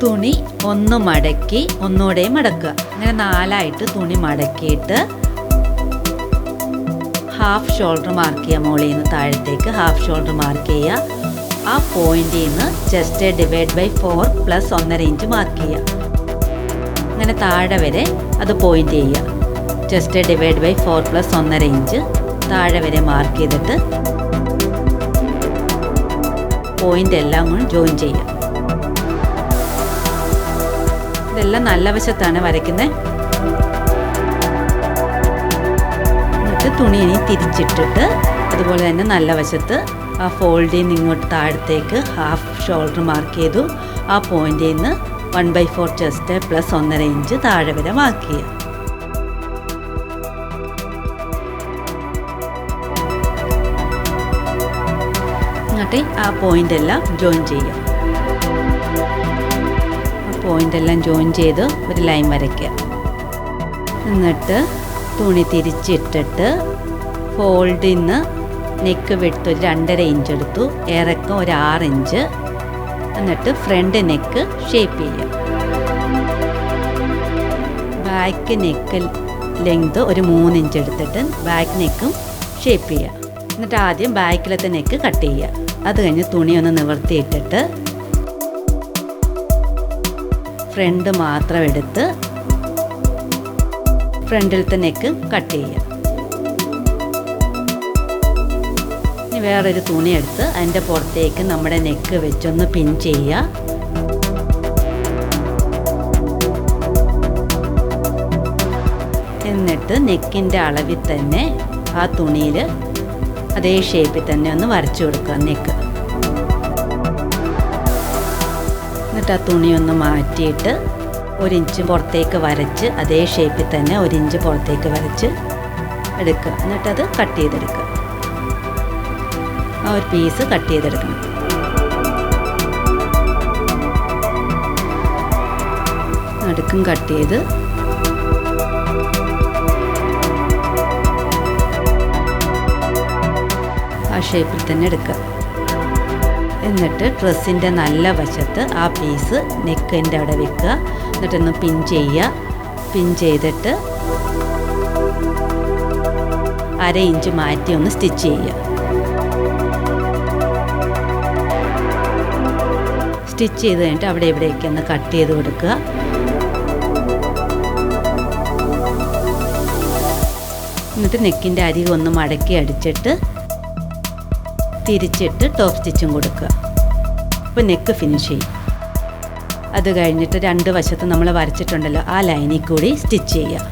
തുണി ഒന്ന് മടക്കി ഒന്നുകൂടെ മടക്കുക. അങ്ങനെ 4ആയിട്ട് തുണി മടക്കിയിട്ട് ഹാഫ് ഷോൾഡർ മാർക്ക് ചെയ്യുക. മുകളിൽ നിന്ന് താഴത്തേക്ക് ഹാഫ് ഷോൾഡർ മാർക്ക് ചെയ്യുക. ആ പോയിന്റിൽ നിന്ന് chest divide by 4 plus 1.5 inch mark ചെയ്യുക. അങ്ങനെ താഴെ വരെ അത് പോയിന്റ് ചെയ്യുക. Chest divide by 4 plus 1.5 inch താഴെ വരെ മാർക്ക് ചെയ്തിട്ട് പോയിന്റ് എല്ലാം കൂടി ജോയിൻ ചെയ്യുക. ഇതെല്ലാം നല്ല വശത്താണ് വരയ്ക്കുന്നത്. എന്നിട്ട് തുണി ഇനി തിരിച്ചിട്ടിട്ട് അതുപോലെ തന്നെ നല്ല വശത്ത് ആ ഫോൾഡിൽ നിന്ന് ഇങ്ങോട്ട് താഴത്തേക്ക് ഹാഫ് ഷോൾഡർ മാർക്ക് ചെയ്തു. ആ പോയിന്റിൽ നിന്ന് 1/4 ചെസ്റ്റ് പ്ലസ് 1.5 ഇഞ്ച് താഴെ വരെ മാർക്ക് ചെയ്യുക. എന്നിട്ട് ആ പോയിന്റ് എല്ലാം ജോയിൻ ചെയ്യുക. ആ പോയിന്റ് എല്ലാം ജോയിൻ ചെയ്ത് ഒരു ലൈൻ വരയ്ക്കുക. എന്നിട്ട് തുണി തിരിച്ചിട്ടിട്ട് ഫോൾഡിൽ നിന്ന് നെക്ക് വിഡ്ത്ത് ഒരു 2.5 ഇഞ്ച് എടുത്തു. ഇറക്കം ഒരു 6 ഇഞ്ച്. എന്നിട്ട് ഫ്രണ്ട് നെക്ക് ഷേപ്പ് ചെയ്യുക. ബാക്ക് നെക്ക് ലെങ്ത് ഒരു 3 ഇഞ്ച് എടുത്തിട്ട് ബാക്ക് നെക്കും ഷേപ്പ് ചെയ്യുക. എന്നിട്ട് ആദ്യം ബാക്കിലത്തെ നെക്ക് കട്ട് ചെയ്യുക. അത് കഴിഞ്ഞ് തുണി ഒന്ന് നിവർത്തിയിട്ടിട്ട് ഫ്രണ്ട് മാത്രം എടുത്ത് ഫ്രണ്ടിലത്തെ നെക്ക് കട്ട് ചെയ്യുക. ഇനി വേറൊരു തുണി എടുത്ത് അതിൻ്റെ പുറത്തേക്ക് നമ്മുടെ നെക്ക് വെച്ചൊന്ന് പിൻ ചെയ്യുക. എന്നിട്ട് നെക്കിൻ്റെ അളവിൽ തന്നെ ആ തുണിയിൽ അതേ ഷേപ്പിൽ തന്നെ ഒന്ന് വരച്ചു കൊടുക്കുക നെക്ക്. എന്നിട്ട് ആ തുണി ഒന്ന് മാറ്റിയിട്ട് 1 ഇഞ്ച് പുറത്തേക്ക് വരച്ച് അതേ ഷേപ്പിൽ തന്നെ 1 ഇഞ്ച് പുറത്തേക്ക് വരച്ച് എടുക്കുക. എന്നിട്ടത് കട്ട് ചെയ്തെടുക്കുക. ആ ഒരു പീസ് കട്ട് ചെയ്തെടുക്കണം. നടുക്കും കട്ട് ചെയ്ത് ആ ഷേപ്പിൽ തന്നെ എടുക്കുക. എന്നിട്ട് ഡ്രസ്സിൻ്റെ നല്ല വശത്ത് ആ പീസ് നെക്കിൻ്റെ അവിടെ വെക്കുക. എന്നിട്ടൊന്ന് പിൻ ചെയ്യുക. പിൻ ചെയ്തിട്ട് 1/2 ഇഞ്ച് മാറ്റി ഒന്ന് സ്റ്റിച്ച് ചെയ്യുക. സ്റ്റിച്ച് ചെയ്ത് കഴിഞ്ഞിട്ട് അവിടെ ഇവിടെയൊക്കെ ഒന്ന് കട്ട് ചെയ്ത് കൊടുക്കുക. എന്നിട്ട് നെക്കിൻ്റെ അരികെ ഒന്ന് മടക്കി അടിച്ചിട്ട് തിരിച്ചിട്ട് ടോപ്പ് സ്റ്റിച്ചും കൊടുക്കുക. അപ്പോൾ നെക്ക് ഫിനിഷ് ചെയ്യും. അത് കഴിഞ്ഞിട്ട് 2 വശത്ത് നമ്മൾ വരച്ചിട്ടുണ്ടല്ലോ ആ ലൈനിൽ കൂടി സ്റ്റിച്ച് ചെയ്യുക.